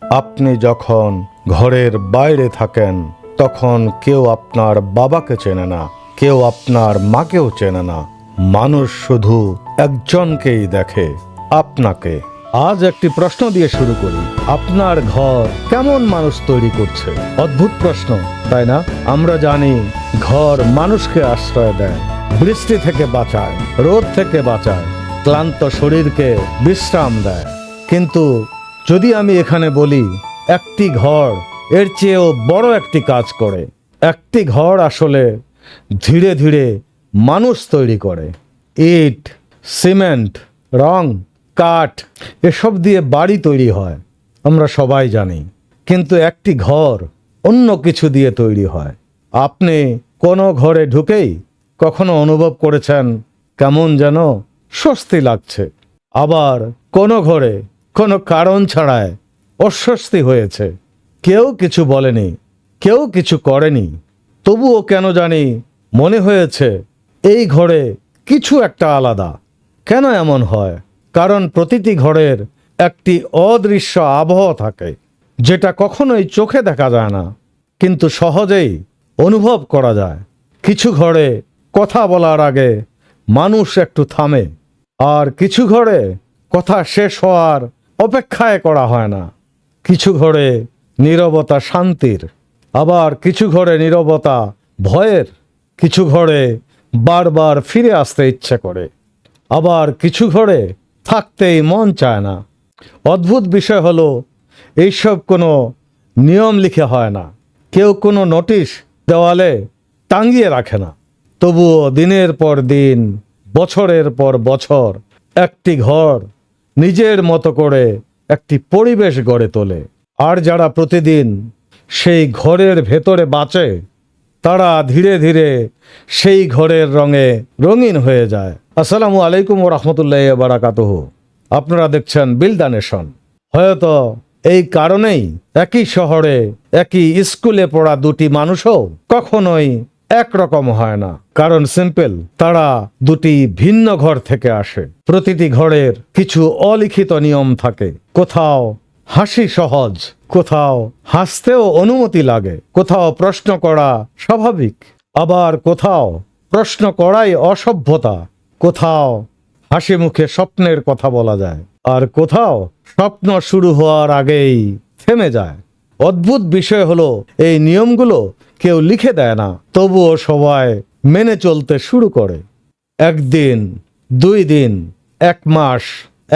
আপনি যখন ঘরের বাইরে থাকেন তখন কেউ আপনার বাবাকে চেনে না, কেউ আপনার মাকেও চেনে না। মানুষ শুধু একজনকেই দেখে, আপনাকে। আজ একটি প্রশ্ন দিয়ে শুরু করি। আপনার ঘর কেমন মানুষ তৈরি করছে? অদ্ভুত প্রশ্ন, তাই না? আমরা জানি ঘর মানুষকে আশ্রয় দেয়, বৃষ্টি থেকে বাঁচায়, রোদ থেকে বাঁচায়, ক্লান্ত শরীরকে বিশ্রাম দেয়। কিন্তু যদি আমি এখানে বলি একটি ঘর এর চেয়েও বড় একটি কাজ করে, একটি ঘর আসলে ধীরে ধীরে মানুষ তৈরি করে। ইট, সিমেন্ট, রং, কাঠ এসব দিয়ে বাড়ি তৈরি হয়, আমরা সবাই জানি। কিন্তু একটি ঘর অন্য কিছু দিয়ে তৈরি হয়। আপনি কোনো ঘরে ঢুকেই কখনো অনুভব করেছেন কেমন যেন স্বস্তি লাগছে, আবার কোনো ঘরে কোনো কারণ ছাড়াই অস্বস্তি হয়েছে। কেউ কিছু বলেনি, কেউ কিছু করেনি, তবুও কেন জানি মনে হয়েছে এই ঘরে কিছু একটা আলাদা। কেন এমন হয়? কারণ প্রতিটি ঘরের একটি অদৃশ্য আবহাওয়া থাকে, যেটা কখনোই চোখে দেখা যায় না, কিন্তু সহজেই অনুভব করা যায়। কিছু ঘরে কথা বলার আগে মানুষ একটু থামে, আর কিছু ঘরে কথা শেষ হওয়ার অপেক্ষায় করা হয় না। কিছু ঘরে নীরবতা শান্তির, আবার কিছু ঘরে নীরবতা ভয়ের। কিছু ঘরে বারবার ফিরে আসতে ইচ্ছে করে, আবার কিছু ঘরে থাকতেই মন চায় না। অদ্ভুত বিষয় হলো এইসব কোনো নিয়ম লিখে হয় না, কেউ কোনো নোটিশ দেওয়ালে টাঙিয়ে রাখে না। তবুও দিনের পর দিন, বছরের পর বছর একটি ঘর নিজের মতো করে একটি পরিবেশ গড়ে তোলে। আর যারা প্রতিদিন সেই ঘরের ভেতরে বাঁচে তারা ধীরে ধীরে সেই ঘরের রঙে রঙিন হয়ে যায়। আসসালামু আলাইকুম ওয়া রাহমাতুল্লাহি ওয়া বারাকাতুহু। আপনারা দেখছেন বিল্ড দ্য নেশন। হয়তো এই কারণেই একই শহরে একই স্কুলে পড়া দুটি মানুষও কখনোই একরকম হয় না। কারণ সিম্পল, তারা দুটি ভিন্ন ঘর থেকে আসে। প্রতিটি ঘরের কিছু অলিখিত নিয়ম থাকে। কোথাও হাসি সহজ, কোথাও হাসতেও অনুমতি লাগে, কোথাও প্রশ্ন করা স্বাভাবিক, আবার কোথাও প্রশ্ন করাই অসভ্যতা, কোথাও হাসি মুখে স্বপ্নের কথা বলা যায়, আর কোথাও স্বপ্ন শুরু হওয়ার আগেই থেমে যায়। অদ্ভুত বিষয় হলো এই নিয়মগুলো কেউ লিখে দেয় না, তবুও সবাই মেনে চলতে শুরু করে। একদিন, 2 দিন, 1 মাস,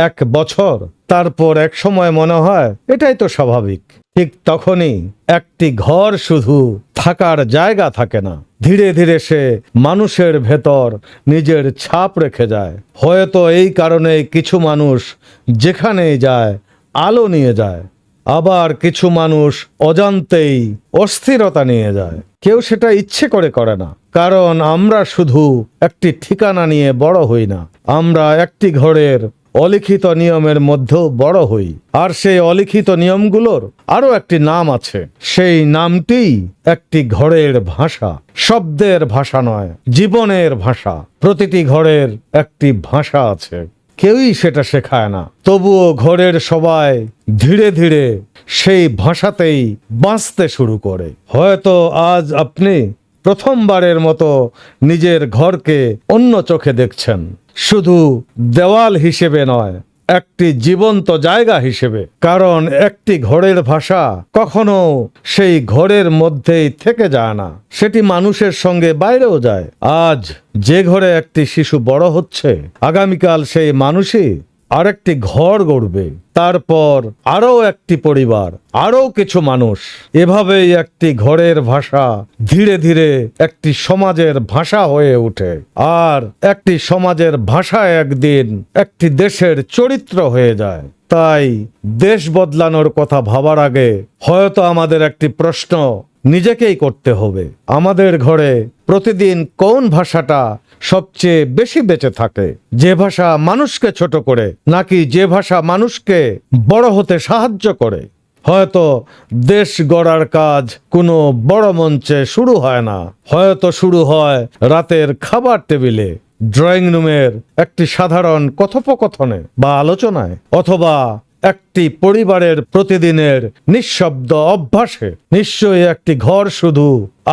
1 বছর, তারপর এক সময় মনে হয় এটাই তো স্বাভাবিক। ঠিক তখনই একটি ঘর শুধু থাকার জায়গা থাকে না, ধীরে ধীরে সে মানুষের ভেতর নিজের ছাপ রেখে যায়। হয়তো এই কারণে কিছু মানুষ যেখানেই যায় আলো নিয়ে যায়, আবার কিছু মানুষ অজান্তেই অস্থিরতা নিয়ে যায়। কেউ সেটা ইচ্ছে করে করে না, কারণ আমরা শুধু একটি ঠিকানা নিয়ে বড় হই না, আমরা একটি ঘরের অলিখিত নিয়মের মধ্যেও বড় হই। আর সেই অলিখিত নিয়মগুলোর আরো একটি নাম আছে, সেই নামটি একটি ঘরের ভাষা। শব্দের ভাষা নয়, জীবনের ভাষা। প্রতিটি ঘরের একটি ভাষা আছে, কেউই সেটা শেখায় না, তবুও ঘরের সবাই ধীরে ধীরে সেই ভাষাতেই বাঁচতে শুরু করে। হয়তো আজ আপনি প্রথমবারের মতো নিজের ঘরকে অন্য চোখে দেখছেন, শুধু দেওয়াল হিসেবে নয়, একটি জীবন্ত জায়গা হিসেবে। কারণ একটি ঘরের ভাষা কখনো সেই ঘরের মধ্যেই থেকে যায় না, সেটি মানুষের সঙ্গে বাইরেও যায়। আজ যে ঘরে একটি শিশু বড় হচ্ছে, আগামীকাল সেই মানুষই আরেকটি ঘর গড়বে, তারপর আরো একটি পরিবার, আরো কিছু মানুষ। এভাবেই একটি ঘরের ভাষা ধীরে ধীরে একটি সমাজের ভাষা হয়ে ওঠে, আর একটি সমাজের ভাষা একদিন একটি দেশের চরিত্র হয়ে যায়। তাই দেশ বদলানোর কথা ভাবার আগে হয়তো আমাদের একটি প্রশ্ন নিজেকেই করতে হবে, আমাদের ঘরে প্রতিদিন কোন ভাষাটা সবচেয়ে বেশি বেঁচে থাকে? যে ভাষা মানুষকে ছোট করে, নাকি যে ভাষা মানুষকে বড় হতে সাহায্য করে? হয়তো দেশ গড়ার কাজ কোনো বড় মঞ্চে শুরু হয় না, হয়তো শুরু হয় রাতের খাবার টেবিলে, ড্রয়িং রুমের একটি সাধারণ কথোপকথনে বা আলোচনায়, অথবা একটি পরিবারের প্রতিদিনের নিঃশব্দ অভ্যাসে নিশ্চয়ই একটি ঘর শুধু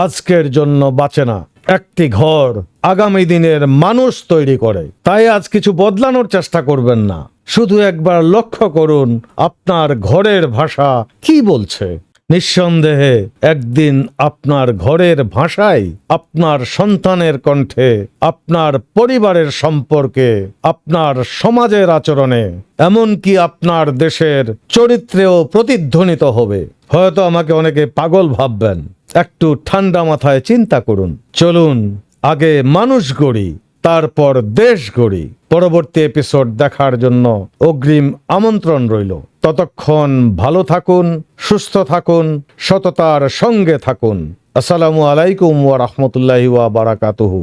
আজকের জন্য বাঁচে না, একটি ঘর আগামী দিনের মানুষ তৈরি করে। তাই আজ কিছু বদলানোর চেষ্টা করবেন না, শুধু একবার লক্ষ্য করুন আপনার ঘরের ভাষা কি বলছে। নিঃসন্দেহে একদিন আপনার ঘরের ভাষায়, আপনার সন্তানের কণ্ঠে, আপনার পরিবারের সম্পর্কে, আপনার সমাজের আচরণে, এমনকি আপনার দেশের চরিত্রেও প্রতিধ্বনিত হবে। হয়তো আমাকে অনেকে পাগল ভাববেন, একটু ঠান্ডা মাথায় চিন্তা করুন। চলুন আগে মানুষ গড়ি, তারপর দেশ গড়ি। পরবর্তী এপিসোড দেখার জন্য অগ্রিম আমন্ত্রণ রইল। ততক্ষণ ভালো থাকুন, সুস্থ থাকুন, সততার সঙ্গে থাকুন। আসসালামু আলাইকুম ওয়া রাহমাতুল্লাহি ওয়া বারাকাতুহু।